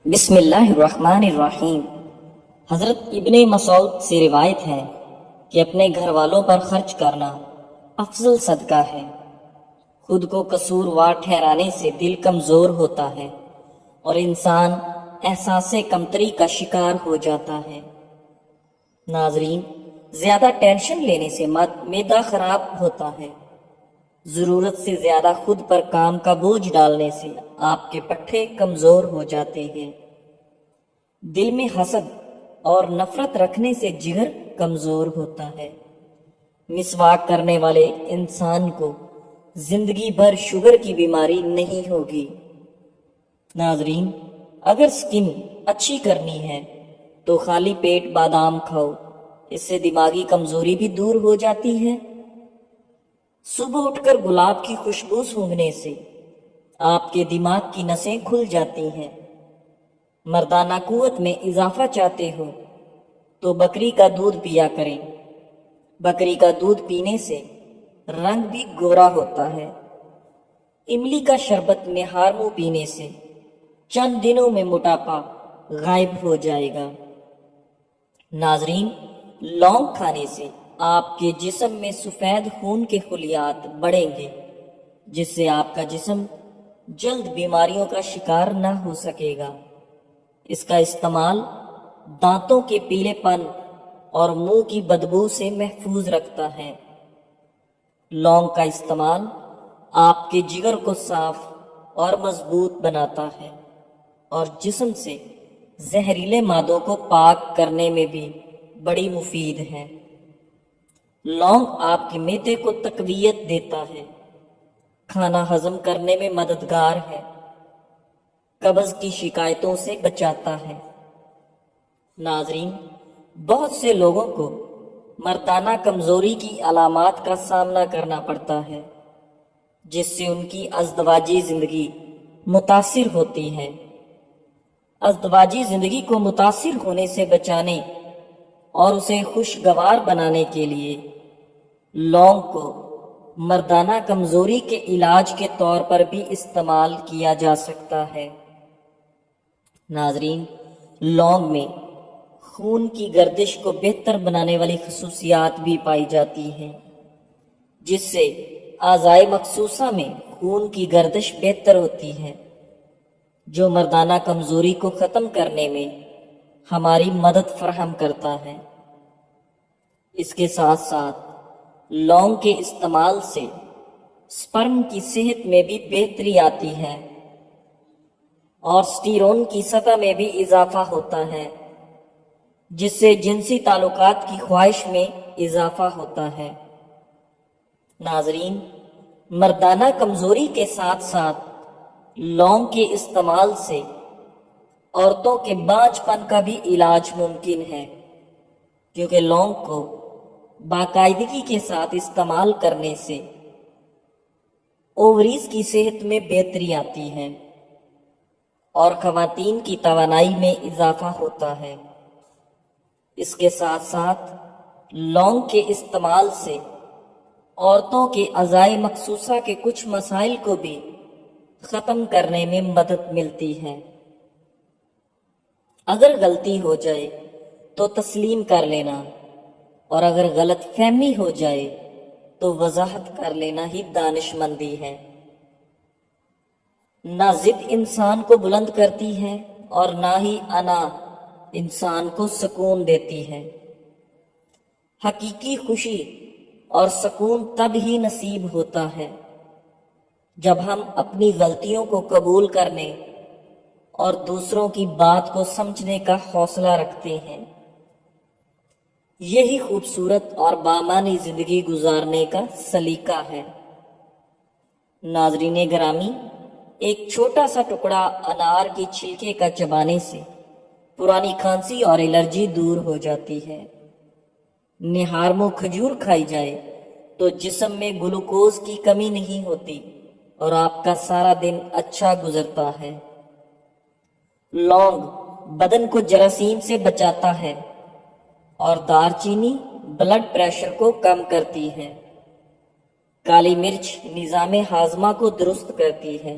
بسم اللہ الرحمن الرحیم۔ حضرت ابن مسعود سے روایت ہے کہ اپنے گھر والوں پر خرچ کرنا افضل صدقہ ہے۔ خود کو قصوروار ٹھہرانے سے دل کمزور ہوتا ہے اور انسان احساس کمتری کا شکار ہو جاتا ہے۔ ناظرین، زیادہ ٹینشن لینے سے معدہ خراب ہوتا ہے۔ ضرورت سے زیادہ خود پر کام کا بوجھ ڈالنے سے آپ کے پٹھے کمزور ہو جاتے ہیں۔ دل میں حسد اور نفرت رکھنے سے جگر کمزور ہوتا ہے۔ مسواک کرنے والے انسان کو زندگی بھر شوگر کی بیماری نہیں ہوگی۔ ناظرین، اگر سکن اچھی کرنی ہے تو خالی پیٹ بادام کھاؤ، اس سے دماغی کمزوری بھی دور ہو جاتی ہے۔ صبح اٹھ کر گلاب کی خوشبو سونگھنے سے آپ کے دماغ کی نسیں کھل جاتی ہیں۔ مردانہ قوت میں اضافہ چاہتے ہو تو بکری کا دودھ پیا کریں۔ بکری کا دودھ پینے سے رنگ بھی گورا ہوتا ہے۔ املی کا شربت میں ہارمو پینے سے چند دنوں میں موٹاپا غائب ہو جائے گا۔ ناظرین، لونگ کھانے سے آپ کے جسم میں سفید خون کے خلیات بڑھیں گے، جس سے آپ کا جسم جلد بیماریوں کا شکار نہ ہو سکے گا۔ اس کا استعمال دانتوں کے پیلے پن اور منہ کی بدبو سے محفوظ رکھتا ہے۔ لونگ کا استعمال آپ کے جگر کو صاف اور مضبوط بناتا ہے اور جسم سے زہریلے مادوں کو پاک کرنے میں بھی بڑی مفید ہے۔ لونگ آپ کے معدے کو تقویت دیتا ہے، کھانا ہضم کرنے میں مددگار ہے، قبض کی شکایتوں سے بچاتا ہے۔ ناظرین، بہت سے لوگوں کو مردانہ کمزوری کی علامات کا سامنا کرنا پڑتا ہے، جس سے ان کی ازدواجی زندگی متاثر ہوتی ہے۔ ازدواجی زندگی کو متاثر ہونے سے بچانے اور اسے خوشگوار بنانے کے لیے لونگ کو مردانہ کمزوری کے علاج کے طور پر بھی استعمال کیا جا سکتا ہے۔ ناظرین، لونگ میں خون کی گردش کو بہتر بنانے والی خصوصیات بھی پائی جاتی ہیں، جس سے اعضائے مخصوصہ میں خون کی گردش بہتر ہوتی ہے، جو مردانہ کمزوری کو ختم کرنے میں ہماری مدد فراہم کرتا ہے۔ اس کے ساتھ ساتھ لونگ کے استعمال سے سپرم کی صحت میں بھی بہتری آتی ہے اور سٹیرون کی سطح میں بھی اضافہ ہوتا ہے، جس سے جنسی تعلقات کی خواہش میں اضافہ ہوتا ہے۔ ناظرین، مردانہ کمزوری کے ساتھ ساتھ لونگ کے استعمال سے عورتوں کے بانجھ پن کا بھی علاج ممکن ہے، کیونکہ لونگ کو باقاعدگی کے ساتھ استعمال کرنے سے اووریز کی صحت میں بہتری آتی ہے اور خواتین کی توانائی میں اضافہ ہوتا ہے۔ اس کے ساتھ ساتھ لونگ کے استعمال سے عورتوں کے اعضائے مخصوصہ کے کچھ مسائل کو بھی ختم کرنے میں مدد ملتی ہے۔ اگر غلطی ہو جائے تو تسلیم کر لینا، اور اگر غلط فہمی ہو جائے تو وضاحت کر لینا ہی دانش مندی ہے۔ نہ ضد انسان کو بلند کرتی ہے اور نہ ہی انا انسان کو سکون دیتی ہے۔ حقیقی خوشی اور سکون تب ہی نصیب ہوتا ہے جب ہم اپنی غلطیوں کو قبول کرنے اور دوسروں کی بات کو سمجھنے کا حوصلہ رکھتے ہیں۔ یہی خوبصورت اور بامعنی زندگی گزارنے کا سلیقہ ہے۔ ناظرین گرامی، ایک چھوٹا سا ٹکڑا انار کی چھلکے کا چبانے سے پرانی کھانسی اور الرجی دور ہو جاتی ہے۔ نہارمو کھجور کھائی جائے تو جسم میں گلوکوز کی کمی نہیں ہوتی اور آپ کا سارا دن اچھا گزرتا ہے۔ لونگ بدن کو جراثیم سے بچاتا ہے اور دار چینی بلڈ پریشر کو کم کرتی ہے۔ کالی مرچ نظام ہاضمہ کو درست کرتی ہے۔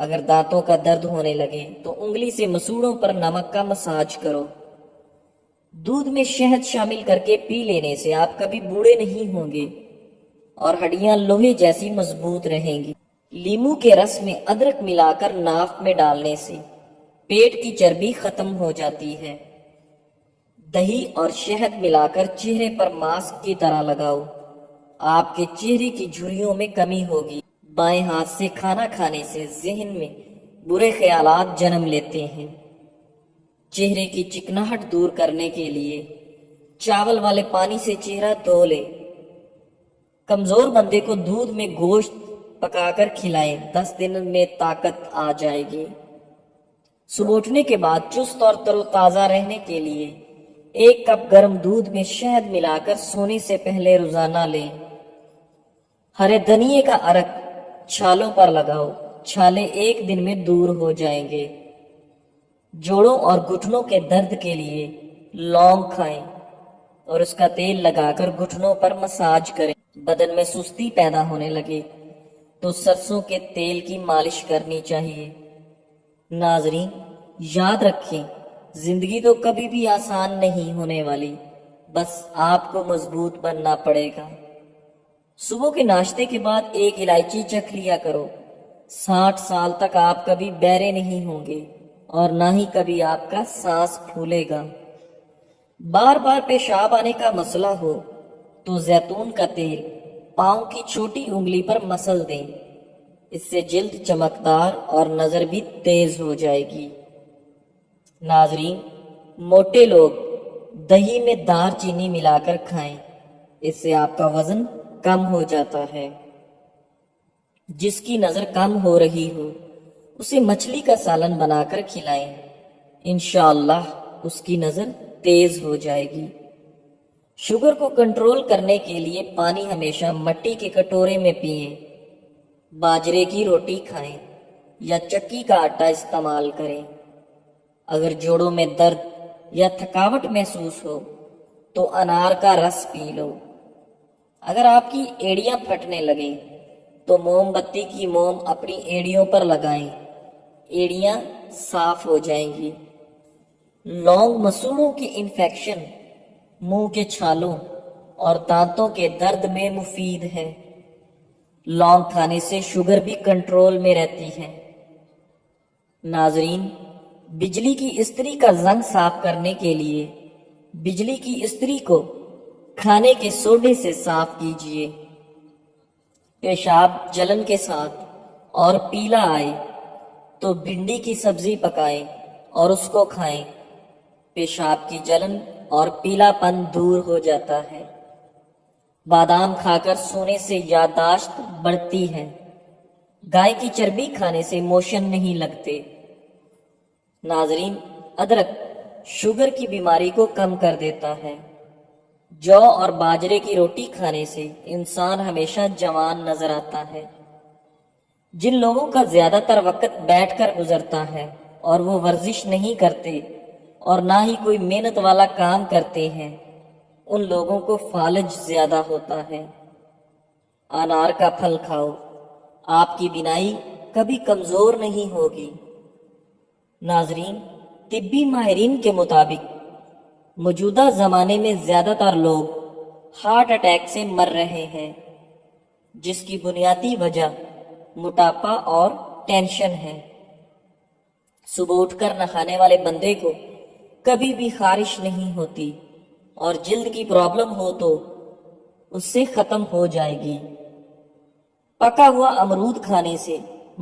اگر دانتوں کا درد ہونے لگے تو انگلی سے مسوڑوں پر نمک کا مساج کرو۔ دودھ میں شہد شامل کر کے پی لینے سے آپ کبھی بوڑھے نہیں ہوں گے اور ہڈیاں لوہے جیسی مضبوط رہیں گی۔ لیمو کے رس میں ادرک ملا کر ناف میں ڈالنے سے پیٹ کی چربی ختم ہو جاتی ہے۔ دہی اور شہد ملا کر چہرے پر ماسک کی طرح لگاؤ، آپ کے چہرے کی جھریوں میں کمی ہوگی۔ بائیں ہاتھ سے کھانا کھانے سے ذہن میں برے خیالات جنم لیتے ہیں۔ چہرے کی چکناہٹ دور کرنے کے لیے چاول والے پانی سے چہرہ دھو لے۔ کمزور بندے کو دودھ میں گوشت پکا کر کھلائیں، 10 دن میں طاقت آ جائے گی۔ صبح اٹھنے کے بعد چست اور تر و تازہ رہنے کے لیے 1 کپ گرم دودھ میں شہد ملا کر سونے سے پہلے روزانہ لیں۔ ہرے دھنیے کا عرق چھالوں پر لگاؤ، چھالے 1 دن میں دور ہو جائیں گے۔ جوڑوں اور گھٹنوں کے درد کے لیے لونگ کھائیں اور اس کا تیل لگا کر گھٹنوں پر مساج کریں۔ بدن میں سستی پیدا ہونے لگے تو سرسوں کے تیل کی مالش کرنی چاہیے۔ ناظرین، یاد رکھیں، زندگی تو کبھی بھی آسان نہیں ہونے والی، بس آپ کو مضبوط بننا پڑے گا۔ صبح کے ناشتے کے بعد 1 الائچی چکھ لیا کرو۔ 60 سال تک آپ کبھی بہرے نہیں ہوں گے اور نہ ہی کبھی آپ کا سانس پھولے گا۔ بار بار پیشاب آنے کا مسئلہ ہو تو زیتون کا تیل پاؤں کی چھوٹی انگلی پر مسل دیں، اس سے جلد چمکدار اور نظر بھی تیز ہو جائے گی۔ ناظرین، موٹے لوگ دہی میں دار چینی ملا کر کھائیں، اس سے آپ کا وزن کم ہو جاتا ہے۔ جس کی نظر کم ہو رہی ہو اسے مچھلی کا سالن بنا کر کھلائیں، انشاءاللہ اس کی نظر تیز ہو جائے گی۔ شوگر کو کنٹرول کرنے کے لیے پانی ہمیشہ مٹی کے کٹورے میں پئیں۔ باجرے کی روٹی کھائیں یا چکی کا آٹا استعمال کریں۔ اگر جوڑوں میں درد یا تھکاوٹ محسوس ہو تو انار کا رس پی لو۔ اگر آپ کی ایڑیاں پھٹنے لگیں تو موم بتی کی موم اپنی ایڑیوں پر لگائیں، ایڑیاں صاف ہو جائیں گی۔ لونگ مسوڑوں کی انفیکشن، منہ کے چھالوں اور دانتوں کے درد میں مفید ہے۔ لونگ کھانے سے شوگر بھی کنٹرول میں رہتی ہے۔ ناظرین، بجلی کی استری کا زنگ صاف کرنے کے لیے بجلی کی استری کو کھانے کے سوڈے سے صاف کیجیے۔ پیشاب جلن کے ساتھ اور پیلا آئے تو بھنڈی کی سبزی پکائیں اور اس کو کھائیں، پیشاب کی جلن اور پیلا پن دور ہو جاتا ہے۔ بادام کھا کر سونے سے یادداشت بڑھتی ہے۔ گائے کی چربی کھانے سے موشن نہیں لگتے۔ ناظرین، ادرک شوگر کی بیماری کو کم کر دیتا ہے۔ جو اور باجرے کی روٹی کھانے سے انسان ہمیشہ جوان نظر آتا ہے۔ جن لوگوں کا زیادہ تر وقت بیٹھ کر گزرتا ہے اور وہ ورزش نہیں کرتے اور نہ ہی کوئی محنت والا کام کرتے ہیں، ان لوگوں کو فالج زیادہ ہوتا ہے۔ انار کا پھل کھاؤ، آپ کی بینائی کبھی کمزور نہیں ہوگی۔ ناظرین، طبی ماہرین کے مطابق موجودہ زمانے میں زیادہ تر لوگ ہارٹ اٹیک سے مر رہے ہیں، جس کی بنیادی وجہ موٹاپا اور ٹینشن ہے۔ صبح اٹھ کر نہانے والے بندے کو کبھی بھی خارش نہیں ہوتی اور جلد کی پرابلم ہو تو اس سے ختم ہو جائے گی۔ پکا ہوا امرود کھانے سے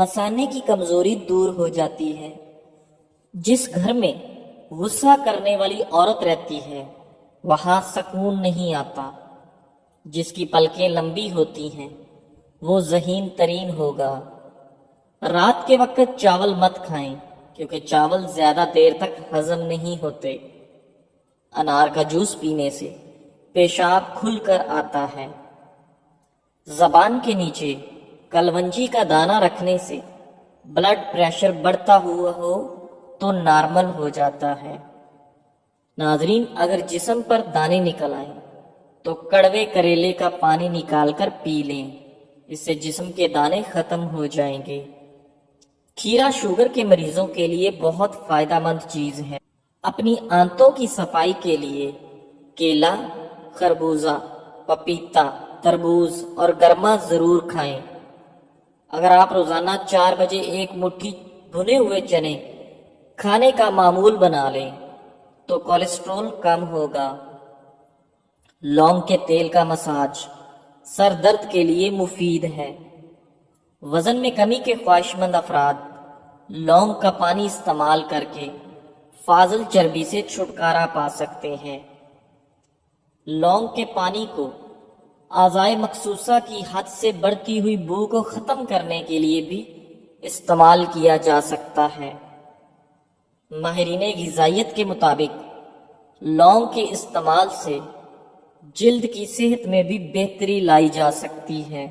مثانے کی کمزوری دور ہو جاتی ہے۔ جس گھر میں غصہ کرنے والی عورت رہتی ہے وہاں سکون نہیں آتا۔ جس کی پلکیں لمبی ہوتی ہیں وہ ذہین ترین ہوگا۔ رات کے وقت چاول مت کھائیں کیونکہ چاول زیادہ دیر تک ہضم نہیں ہوتے۔ انار کا جوس پینے سے پیشاب کھل کر آتا ہے۔ زبان کے نیچے کلونجی کا دانہ رکھنے سے بلڈ پریشر بڑھتا ہوا ہو تو نارمل ہو جاتا ہے۔ ناظرین، اگر جسم پر دانے نکل آئیں تو کڑوے کریلے کا پانی نکال کر پی لیں، اس سے جسم کے دانے ختم ہو جائیں گے۔ کھیرا شوگر کے مریضوں کے لیے بہت فائدہ مند چیز ہے۔ اپنی آنتوں کی صفائی کے لیے کیلا، خربوزہ، پپیتا، تربوز اور گرما ضرور کھائیں۔ اگر آپ روزانہ 4 بجے ایک مٹھی بھنے ہوئے چنے کھانے کا معمول بنا لیں تو کولیسٹرول کم ہوگا۔ لونگ کے تیل کا مساج سر درد کے لیے مفید ہے۔ وزن میں کمی کے خواہش مند افراد لونگ کا پانی استعمال کر کے فاضل چربی سے چھٹکارا پا سکتے ہیں۔ لونگ کے پانی کو اعضائے مخصوصہ کی حد سے بڑھتی ہوئی بو کو ختم کرنے کے لیے بھی استعمال کیا جا سکتا ہے۔ ماہرین غذائیت کے مطابق لونگ کے استعمال سے جلد کی صحت میں بھی بہتری لائی جا سکتی ہے،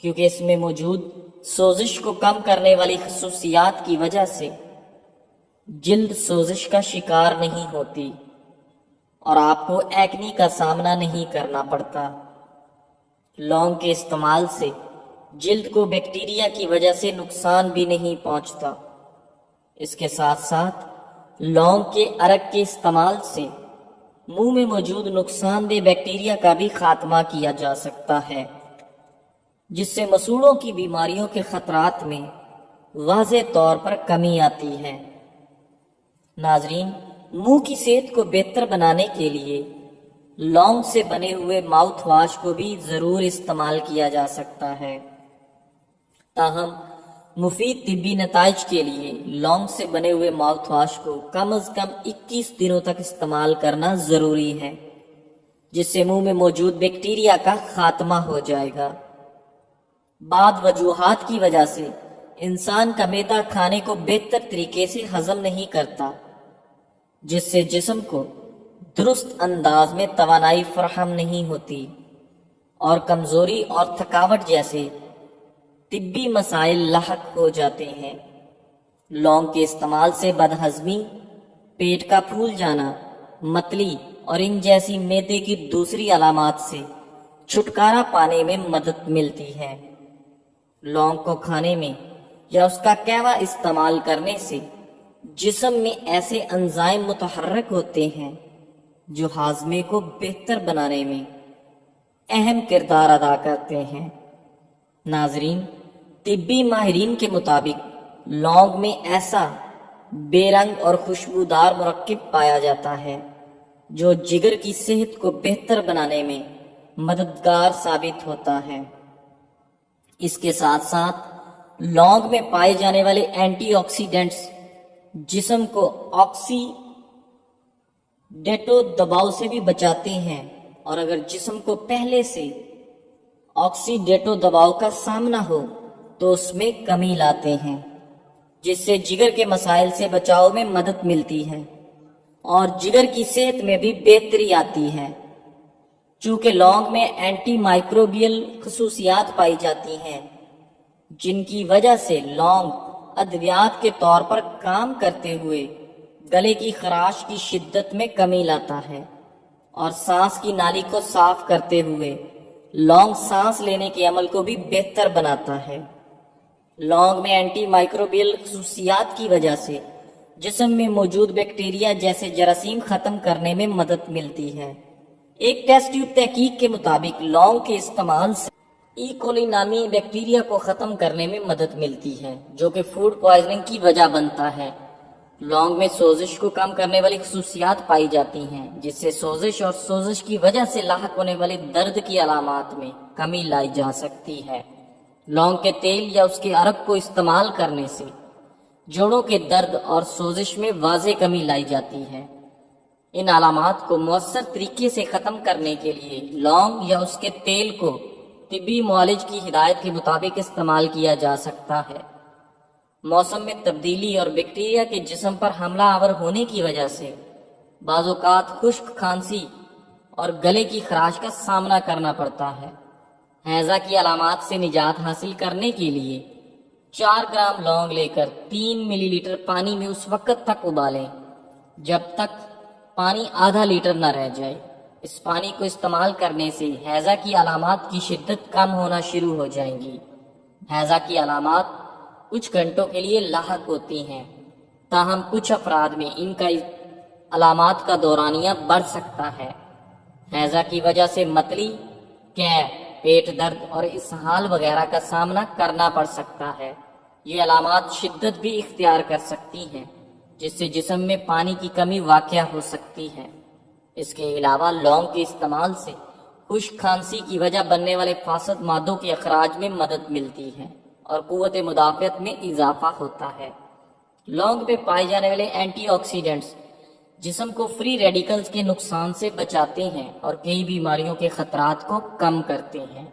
کیونکہ اس میں موجود سوزش کو کم کرنے والی خصوصیات کی وجہ سے جلد سوزش کا شکار نہیں ہوتی اور آپ کو ایکنی کا سامنا نہیں کرنا پڑتا۔ لونگ کے استعمال سے جلد کو بیکٹیریا کی وجہ سے نقصان بھی نہیں پہنچتا۔ اس کے ساتھ ساتھ لونگ کے عرق کے استعمال سے منہ میں موجود نقصان دہ بیکٹیریا کا بھی خاتمہ کیا جا سکتا ہے، جس سے مسوڑھوں کی بیماریوں کے خطرات میں واضح طور پر کمی آتی ہے۔ ناظرین، منہ کی صحت کو بہتر بنانے کے لیے لونگ سے بنے ہوئے ماؤتھ واش کو بھی ضرور استعمال کیا جا سکتا ہے۔ تاہم مفید طبی نتائج کے لیے لونگ سے بنے ہوئے ماؤتھ واش کو کم از کم 21 دنوں تک استعمال کرنا ضروری ہے، جس سے منہ میں موجود بیکٹیریا کا خاتمہ ہو جائے گا۔ بعض وجوہات کی وجہ سے انسان کا معدہ کھانے کو بہتر طریقے سے ہضم نہیں کرتا، جس سے جسم کو درست انداز میں توانائی فراہم نہیں ہوتی اور کمزوری اور تھکاوٹ جیسے طبی مسائل لاحق ہو جاتے ہیں۔ لونگ کے استعمال سے بدہضمی، پیٹ کا پھول جانا، متلی اور ان جیسی معدے کی دوسری علامات سے چھٹکارا پانے میں مدد ملتی ہے۔ لونگ کو کھانے میں یا اس کا کہوا استعمال کرنے سے جسم میں ایسے انزائم متحرک ہوتے ہیں جو ہاضمے کو بہتر بنانے میں اہم کردار ادا کرتے ہیں۔ ناظرین، طبی ماہرین کے مطابق لونگ میں ایسا بے رنگ اور خوشبودار مرکب پایا جاتا ہے جو جگر کی صحت کو بہتر بنانے میں مددگار ثابت ہوتا ہے۔ اس کے ساتھ ساتھ لونگ میں پائے جانے والے اینٹی آکسیڈنٹس جسم کو آکسیڈیٹو دباؤ سے بھی بچاتے ہیں، اور اگر جسم کو پہلے سے آکسیڈیٹو دباؤ کا سامنا ہو تو اس میں کمی لاتے ہیں، جس سے جگر کے مسائل سے بچاؤ میں مدد ملتی ہے اور جگر کی صحت میں بھی بہتری آتی ہے۔ چونکہ لونگ میں اینٹی مائکروبیل خصوصیات پائی جاتی ہیں، جن کی وجہ سے لونگ ادویات کے طور پر کام کرتے ہوئے گلے کی خراش کی شدت میں کمی لاتا ہے، اور سانس کی نالی کو صاف کرتے ہوئے لونگ سانس لینے کے عمل کو بھی بہتر بناتا ہے۔ لونگ میں اینٹی مائکروبیل خصوصیات کی وجہ سے جسم میں موجود بیکٹیریا جیسے جراثیم ختم کرنے میں مدد ملتی ہے۔ ایک ٹیسٹ ٹیوب تحقیق کے مطابق لونگ کے استعمال سے ای کولی نامی بیکٹیریا کو ختم کرنے میں مدد ملتی ہے، جو کہ فوڈ پوائزننگ کی وجہ بنتا ہے۔ لونگ میں سوزش کو کم کرنے والی خصوصیات پائی جاتی ہیں، جس سے سوزش اور سوزش کی وجہ سے لاحق ہونے والے درد کی علامات میں کمی لائی جا سکتی ہے۔ لونگ کے تیل یا اس کے عرق کو استعمال کرنے سے جوڑوں کے درد اور سوزش میں واضح کمی لائی جاتی ہے۔ ان علامات کو مؤثر طریقے سے ختم کرنے کے لیے لونگ یا اس کے تیل کو طبی معالج کی ہدایت کے مطابق استعمال کیا جا سکتا ہے۔ موسم میں تبدیلی اور بیکٹیریا کے جسم پر حملہ آور ہونے کی وجہ سے بعض اوقات خشک کھانسی اور گلے کی خراش کا سامنا کرنا پڑتا ہے۔ ہیضہ کی علامات سے نجات حاصل کرنے کے لیے 4 گرام لونگ لے کر 3 ملی لیٹر پانی میں اس وقت تک ابالیں جب تک پانی آدھا لیٹر نہ رہ جائے۔ اس پانی کو استعمال کرنے سے ہیضہ کی علامات کی شدت کم ہونا شروع ہو جائیں گی۔ ہیضہ کی علامات کچھ گھنٹوں کے لیے لاحق ہوتی ہیں، تاہم کچھ افراد میں ان کا علامات کا دورانیہ بڑھ سکتا ہے۔ ہیضہ کی وجہ سے متلی، قے، پیٹ درد اور اسہال وغیرہ کا سامنا کرنا پڑ سکتا ہے۔ یہ علامات شدت بھی اختیار کر سکتی ہیں، جس سے جسم میں پانی کی کمی واقع ہو سکتی ہے۔ اس کے علاوہ لونگ کے استعمال سے خشک کھانسی کی وجہ بننے والے فاسد مادوں کے اخراج میں مدد ملتی ہے اور قوت مدافعت میں اضافہ ہوتا ہے۔ لونگ میں پائے جانے والے اینٹی آکسیڈنٹس جسم کو فری ریڈیکلز کے نقصان سے بچاتے ہیں اور کئی بیماریوں کے خطرات کو کم کرتے ہیں۔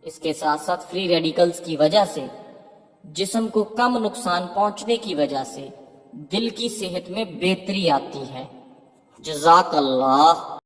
اس کے ساتھ ساتھ فری ریڈیکلز کی وجہ سے جسم کو کم نقصان پہنچنے کی وجہ سے دل کی صحت میں بہتری آتی ہے۔ جزاک اللہ۔